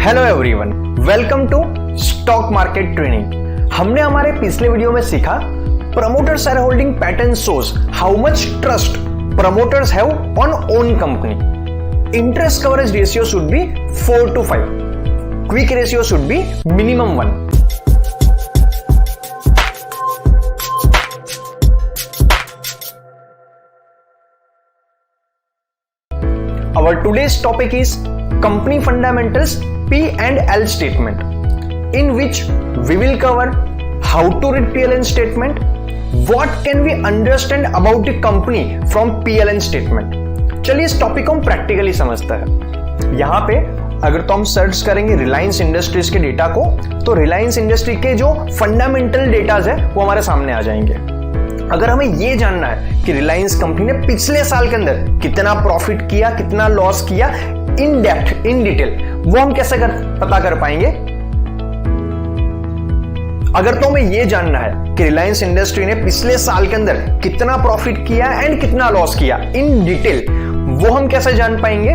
Hello everyone, welcome to stock market training. हमने हमारे पिछले वीडियो में सीखा promoter share holding pattern shows how much trust promoters have on own company. Interest coverage ratio should be 4 to 5. Quick ratio should be minimum 1. Our today's topic is company fundamentals P&L statement, in which we will cover how to read P&L statement, what can we understand about the company from P&L statement. चलिए इस topic को हम practically समझते हैं। यहाँ पे अगर तो हम सर्च करेंगे रिलायंस इंडस्ट्रीज के डेटा को, तो रिलायंस इंडस्ट्री के जो फंडामेंटल डेटाज है वो हमारे सामने आ जाएंगे। अगर हमें ये जानना है कि रिलायंस कंपनी ने पिछले साल के अंदर कितना प्रॉफिट किया, कितना लॉस किया, इन डेप्थ, इन डिटेल, वो हम कैसे पता कर पाएंगे? अगर तो हमें ये जानना है कि रिलायंस इंडस्ट्री ने पिछले साल के अंदर कितना प्रॉफिट किया एंड कितना लॉस किया इन डिटेल, वो हम कैसे जान पाएंगे?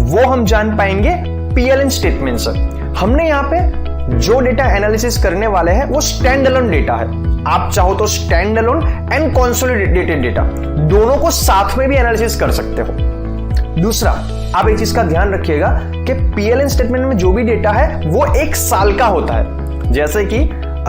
वो हम जान पाएंगे पीएलएन स्टेटमेंट से। हमने यहां पे जो डेटा एनालिसिस करने वाले हैं वो स्टैंड अलोन डेटा है। आप चाहो तो stand alone and consolidated data दोनों को साथ में भी एनालिसिस कर सकते हो। दूसरा, आप एक चीज का ध्यान रखिएगा कि पीएलएन स्टेटमेंट में जो भी डेटा है वो एक साल का होता है। जैसे कि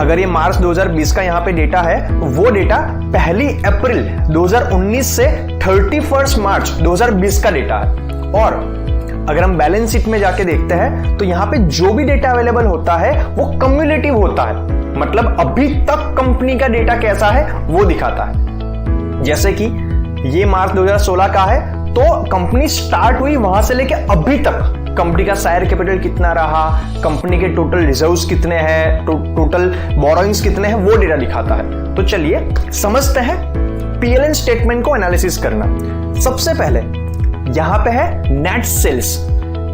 अगर ये मार्च 2020 का यहाँ पे डेटा है, वो डेटा 1 अप्रैल 2019 से 31 मार्च 2020 का डेटा है। और अगर हम बैलेंस शीट में जाके देखते हैं तो यहाँ पे जो भी डेटा अवेलेबल होता है वो कम्युलेटिव होता है, मतलब अभी तक कंपनी का डेटा कैसा है वो दिखाता है। जैसे कि ये मार्च 2016 का है, तो कंपनी स्टार्ट हुई वहां से लेके अभी तक कंपनी का शेयर कैपिटल कितना रहा, कंपनी के टोटल रिजर्व्स कितने हैं, टोटल बोरोइंग्स कितने हैं, वो डेटा दिखाता है। तो चलिए समझते हैं पीएलएन स्टेटमेंट को एनालिसिस करना। सबसे पहले यहां पे है net sales.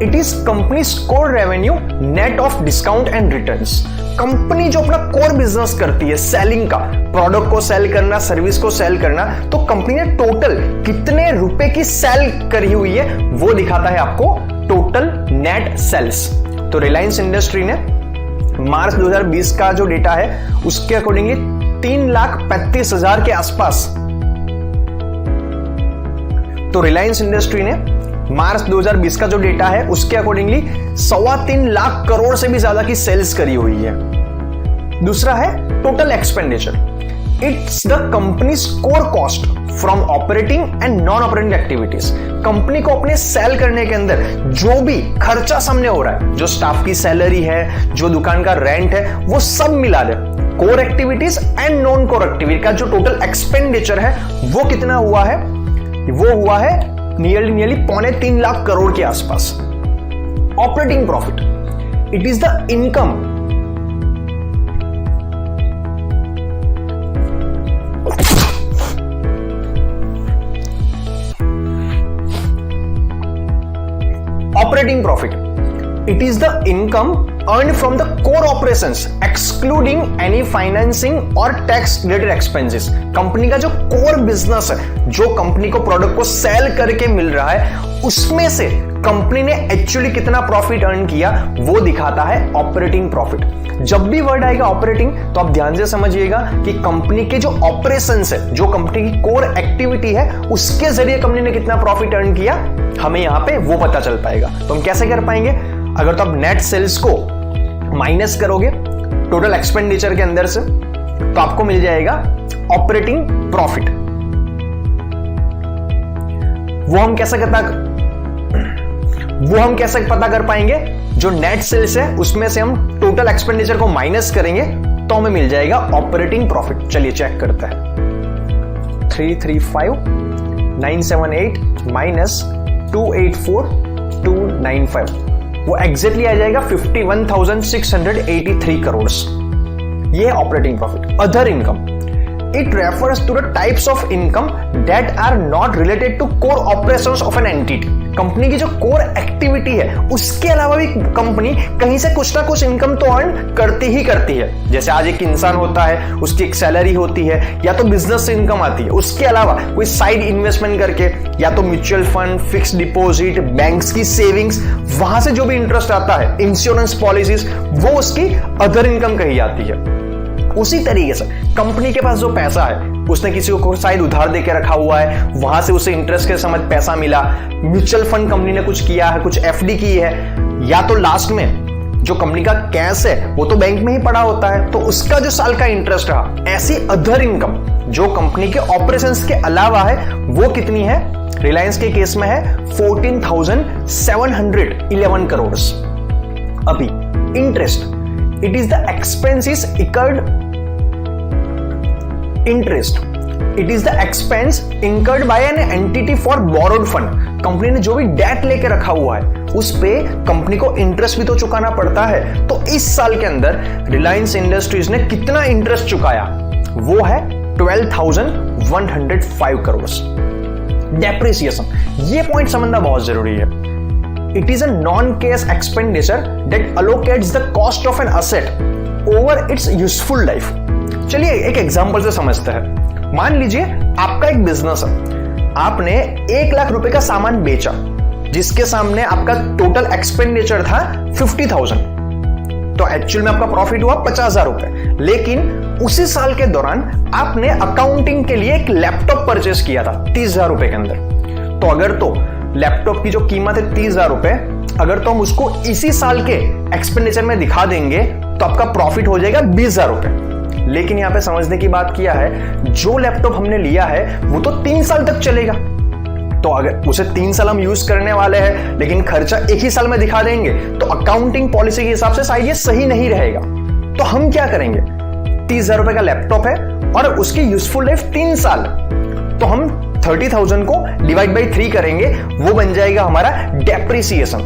It is company core revenue net of discount and returns. Company जो अपना कोर बिजनेस करती है, सेलिंग का, प्रोडक्ट को सेल करना, सर्विस को सेल करना, तो कंपनी ने टोटल कितने रुपए की सेल करी हुई है वो दिखाता है आपको टोटल नेट सेल्स। तो रिलायंस इंडस्ट्री ने मार्च 2020 का जो डेटा है उसके अकॉर्डिंगली 3,35,000 के आसपास, तो रिलायंस इंडस्ट्री ने मार्च 2020 का जो डेटा है उसके अकॉर्डिंगली 3.25 लाख करोड़ से भी ज्यादा की सेल्स करी हुई है। दूसरा है total expenditure. It's the companies core cost from operating and non operating activities. Company को अपने सेल करने के अंदर जो भी खर्चा सामने हो रहा है, जो स्टाफ की सैलरी है, जो दुकान का रेंट है, वो सब मिला दे, core activities and non core activity का जो टोटल एक्सपेंडिचर है वो कितना हुआ है? वो हुआ है नियरली 3.25 लाख करोड़ के आसपास। Operating profit, it is the income operating profit, it is the income earned from the core operations excluding any financing और tax related expenses। कंपनी का जो कोर बिजनेस है, जो कंपनी को प्रोडक्ट को सेल करके मिल रहा है, उसमें से कंपनी ने एक्चुअली कितना प्रॉफिट अर्न किया वो दिखाता है ऑपरेटिंग प्रॉफिट। जब भी वर्ड आएगा ऑपरेटिंग तो आप ध्यान से समझिएगा कि कंपनी के जो ऑपरेशंस है, जो कंपनी की कोर एक्टिविटी है, उसके जरिए कंपनी ने कितना प्रॉफिट अर्न किया, हमें यहां पे वो पता चल पाएगा। तो हम कैसे कर पाएंगे? अगर तो आप नेट सेल्स को माइनस करोगे टोटल एक्सपेंडिचर के अंदर से, तो आपको मिल जाएगा ऑपरेटिंग प्रॉफिट। वो हम कैसे पता कर पाएंगे? जो नेट सेल्स है उसमें से हम टोटल एक्सपेंडिचर को माइनस करेंगे तो हमें मिल जाएगा ऑपरेटिंग प्रॉफिट। चलिए चेक करते हैं। 335,978 माइनस 284,295, वो एग्जैक्टली आ जाएगा 51,683 करोड़। ये है operating profit. Other income, it refers to the types of income that are not related to core operations of an entity. Company की जो कोर एक्टिविटी है उसके अलावा भी कंपनी कहीं से कुछ ना कुछ इनकम तो अर्न करती ही करती है। जैसे आज एक इंसान होता है, उसकी एक सैलरी होती है या तो बिजनेस से इनकम आती है, उसके अलावा कोई साइड इन्वेस्टमेंट करके या तो mutual fund, fixed deposit, banks की सेविंग्स, वहां से जो भी इंटरेस्ट आता है, इंश्योरेंस पॉलिसीज, वो उसकी अदर इनकम कही जाती है। उसी तरीके से कंपनी के पास जो पैसा है, उसने किसी को शायद उधार देके रखा हुआ है, वहां से उसे इंटरेस्ट के समय पैसा मिला, म्यूचुअल फंड कंपनी ने कुछ किया है, कुछ एफडी की है, या तो लास्ट में जो कंपनी का कैश है वो तो बैंक में ही पड़ा होता है, तो उसका जो साल का इंटरेस्ट रहा, ऐसी अदर इनकम जो कंपनी के ऑपरेशंस के अलावा है, वो कितनी है? रिलायंस के केस में है 14,711 करोड़। अभी interest, it is the expenses incurred interest, it is the expense incurred by an entity for borrowed fund. Company ने जो भी डेट लेके रखा हुआ है उस पे कंपनी को इंटरेस्ट भी तो चुकाना पड़ता है। तो इस साल के अंदर रिलायंस इंडस्ट्रीज ने कितना इंटरेस्ट चुकाया? वो है 12,105 करोड़। डेप्रिसिएशन, ये पॉइंट समझना बहुत जरूरी है। It is a non cash expenditure that allocates the cost of an asset over its useful life. चलिए एक एग्जांपल से समझते हैं। मान लीजिए आपका एक बिजनेस है, आपने 1 लाख रुपए का सामान बेचा, जिसके सामने आपका टोटल एक्सपेंडिचर था 50,000, तो एक्चुअल में आपका प्रॉफिट हुआ 50,000 रुपए। लेकिन उसी साल के दौरान आपने अकाउंटिंग के लिए एक लैपटॉप परचेस किया था 30,000 रुपए के अंदर। तो अगर तो लैपटॉप की जो कीमत है 30,000 रुपए, अगर तो हम उसको इसी साल के एक्सपेंडिचर में दिखा देंगे तो आपका प्रॉफिट हो जाएगा 20,000 रुपए। लेकिन यहां पे समझने की बात किया है, जो लैपटॉप हमने लिया है वो तो 3 साल तक चलेगा, तो अगर उसे 3 साल हम यूज करने वाले हैं लेकिन खर्चा एक ही साल में दिखा देंगे तो अकाउंटिंग पॉलिसी के हिसाब से शायद ये सही नहीं रहेगा। तो हम क्या करेंगे? 30,000 रुपए का लैपटॉप है और उसकी यूजफुल लाइफ 3 साल, तो हम 30,000 को डिवाइड बाई 3 करेंगे, वो बन जाएगा हमारा डेप्रिसिएशन।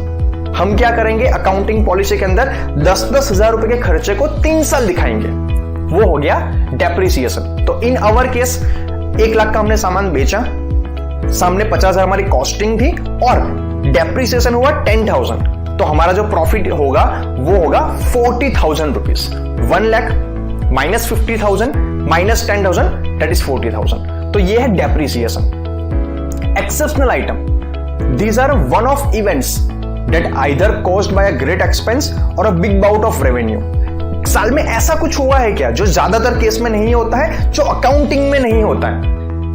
हम क्या करेंगे? अकाउंटिंग पॉलिसी के अंदर 10-10 हजार रुपए के खर्चे को 3 साल दिखाएंगे, वो हो गया डेप्रिसिएशन। तो इन अवर केस 1 लाख का हमने सामान बेचा, सामने 50,000 हमारी कॉस्टिंग थी और डेप्रिसिएशन हुआ 10,000, तो हमारा जो प्रॉफिट होगा वो होगा 40,000 rupees. 1 lakh minus 50,000 minus 10,000 that is 40,000। तो ये है depreciation. Exceptional item, these are one off events that either caused by a great expense और a big bout of revenue. साल में ऐसा कुछ हुआ है क्या जो ज्यादातर केस में नहीं होता है, जो अकाउंटिंग में नहीं होता है?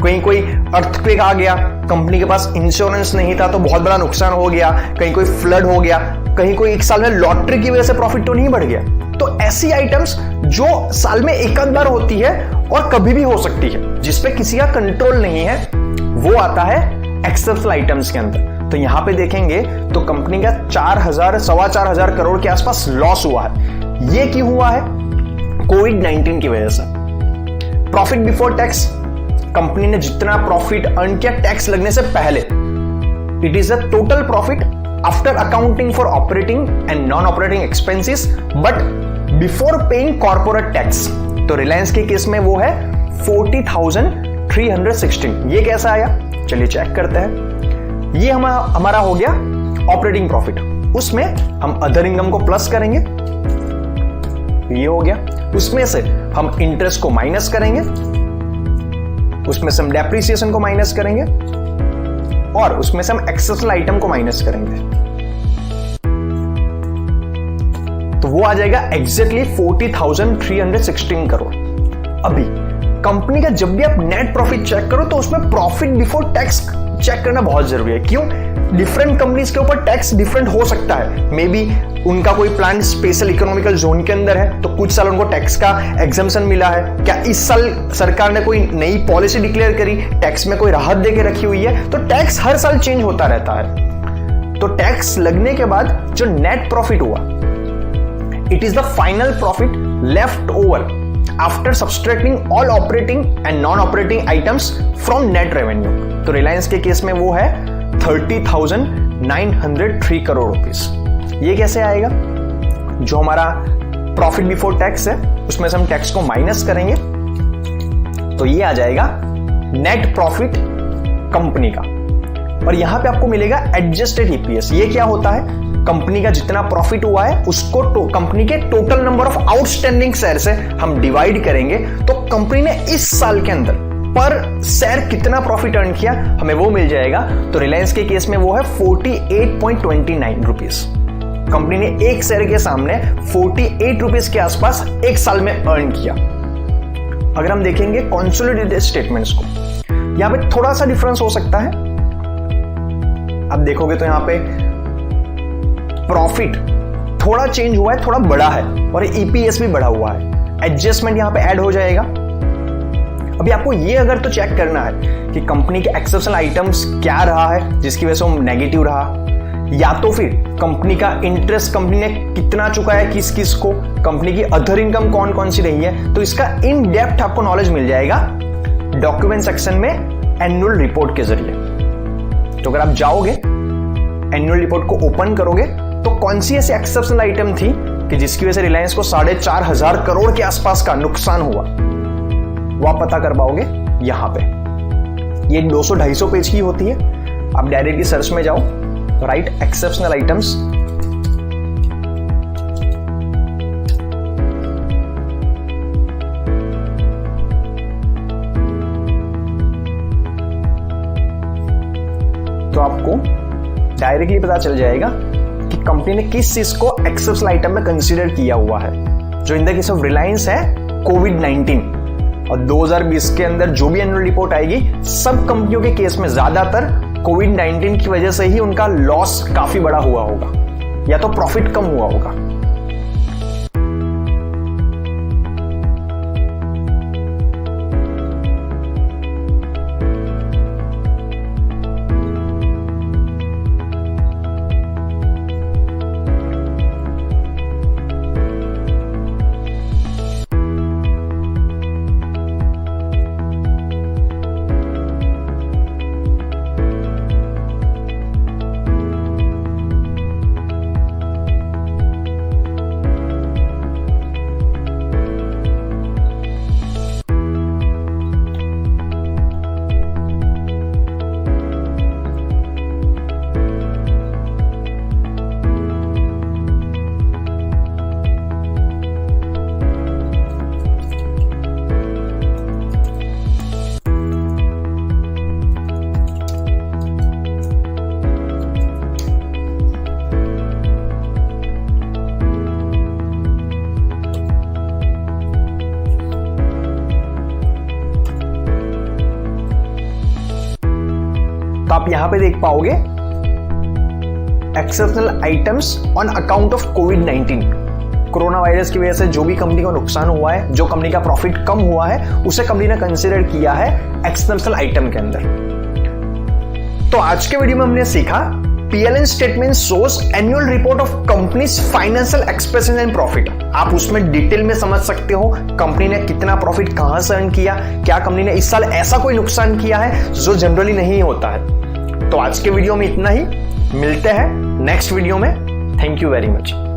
कहीं कोई अर्थक्वेक आ गया, कंपनी के पास इंश्योरेंस नहीं था तो बहुत बड़ा नुकसान हो गया, कहीं कोई फ्लड हो गया, कहीं कोई एक साल में लॉटरी की वजह से प्रॉफिट तो नहीं बढ़ गया। तो ऐसी आइटम्स जो साल में एक आध बार होती है और कभी भी हो सकती है, जिसपे किसी का कंट्रोल नहीं है, वो आता है एक्सेप्शनल आइटम्स के अंदर। तो यहां पे देखेंगे तो कंपनी का 4,000 सवा 4,000 करोड़ के आसपास लॉस हुआ है। ये क्यों हुआ है? कोविड-19 की वजह से। प्रॉफिट बिफोर टैक्स, कंपनी ने जितना प्रॉफिट अर्न किया टैक्स लगने से पहले, it is the total profit after accounting for operating and non operating expenses but before paying corporate tax. तो रिलायंस के केस में वो है 40,316। ये कैसा आया? चलिए चेक करते हैं। ये हमारा हो गया ऑपरेटिंग प्रॉफिट, उसमें हम अदर इनकम को प्लस करेंगे, ये हो गया। उसमें से हम इंटरेस्ट को माइनस करेंगे, उसमें से हम डेप्रिसिएशन को माइनस करेंगे और उसमें से हम एक्सेप्शनल आइटम को माइनस करेंगे, तो वो आ जाएगा एग्जैक्टली 40,316 करोड़। अभी कंपनी का जब भी आप नेट प्रॉफिट चेक करो तो उसमें प्रॉफिट बिफोर टैक्स चेक करना बहुत जरूरी है। क्यों? डिफरेंट कंपनीज के ऊपर टैक्स डिफरेंट हो सकता है। मे बी उनका कोई प्लान स्पेशल इकोनॉमिकल जोन के अंदर है तो कुछ साल उनको टैक्स का एग्जम्पशन मिला है, क्या इस साल सरकार ने कोई नई पॉलिसी डिक्लेयर करी, टैक्स में कोई राहत देके रखी हुई है, तो टैक्स हर साल चेंज होता रहता है। तो टैक्स लगने के बाद जो नेट प्रॉफिट हुआ, it is the final profit left over after subtracting all operating and non operating items from net revenue. तो रिलायंस के केस में वो है 30,903 करोड़ रुपीस। ये कैसे आएगा? जो हमारा प्रॉफिट बिफोर टैक्स है उसमें से हम टैक्स को माइनस करेंगे तो ये आ जाएगा नेट प्रॉफिट कंपनी का। और यहां पे आपको मिलेगा एडजस्टेड ईपीएस। ये क्या होता है? कंपनी का जितना प्रॉफिट हुआ है उसको कंपनी के total number of outstanding share से हम डिवाइड करेंगे, तो कंपनी ने इस साल के अंदर पर शेयर कितना प्रॉफिट अर्न किया हमें वो मिल जाएगा। तो रिलायंस के केस में वो है 48.29 रुपीज। कंपनी ने एक शेयर के सामने 48 रुपीज के आसपास एक साल में अर्न किया। अगर हम देखेंगे कंसोलिडेटेड स्टेटमेंट्स को, यहां पे थोड़ा सा डिफरेंस हो सकता है। अब देखोगे तो यहां पे प्रॉफिट थोड़ा चेंज हुआ है, थोड़ा बड़ा है, और ईपीएस भी बढ़ा हुआ है। एडजस्टमेंट यहां पे ऐड हो जाएगा। अभी आपको ये अगर तो चेक करना है कि कंपनी के एक्सेप्शनल आइटम्स क्या रहा है जिसकी वजह से वो नेगेटिव रहा, या तो फिर कंपनी का इंटरेस्ट कंपनी ने कितना चुकाया है किस किस को, कंपनी की अदर इनकम कौन कौन सी रही है, तो इसका इन डेप्थ आपको नॉलेज मिल जाएगा डॉक्यूमेंट सेक्शन में एनुअल रिपोर्ट के जरिए। तो अगर आप जाओगे एनुअल रिपोर्ट को ओपन करोगे तो कौन सी ऐसी एक्सेप्शनल आइटम थी कि जिसकी वजह से रिलायंस को 4,500 करोड़ के आसपास का नुकसान हुआ, वो आप पता कर पाओगे यहां पे। ये 200-250 पेज की होती है। आप डायरेक्टली सर्च में जाओ, राइट एक्सेप्शनल आइटम्स, तो आपको डायरेक्टली पता चल जाएगा कि कंपनी ने किस चीज को एक्सेप्शनल आइटम में कंसीडर किया हुआ है। जो in the case of Reliance है कोविड-19, और 2020 के अंदर जो भी एनुअल रिपोर्ट आएगी सब कंपनियों के केस में ज्यादातर कोविड-19 की वजह से ही उनका लॉस काफी बड़ा हुआ होगा या तो प्रॉफिट कम हुआ होगा। तो आप यहां पे देख पाओगे exceptional items on account of covid. Corona virus की वजह से जो भी कंपनी को नुकसान हुआ है, जो कंपनी का प्रॉफिट कम हुआ है, उसे कंपनी ने कंसीडर किया है एक्सेप्शनल आइटम के अंदर। तो आज के वीडियो में हमने सीखा पीएलएन statement shows annual report of companies financial expenses and profit. आप उसमें डिटेल में समझ सकते हो कंपनी ने कितना प्रॉफिट कहां से अर्न किया, क्या कंपनी ने इस साल ऐसा कोई नुकसान किया है जो जनरली नहीं होता है। तो आज के वीडियो में इतना ही, मिलते हैं नेक्स्ट वीडियो में। Thank you very much.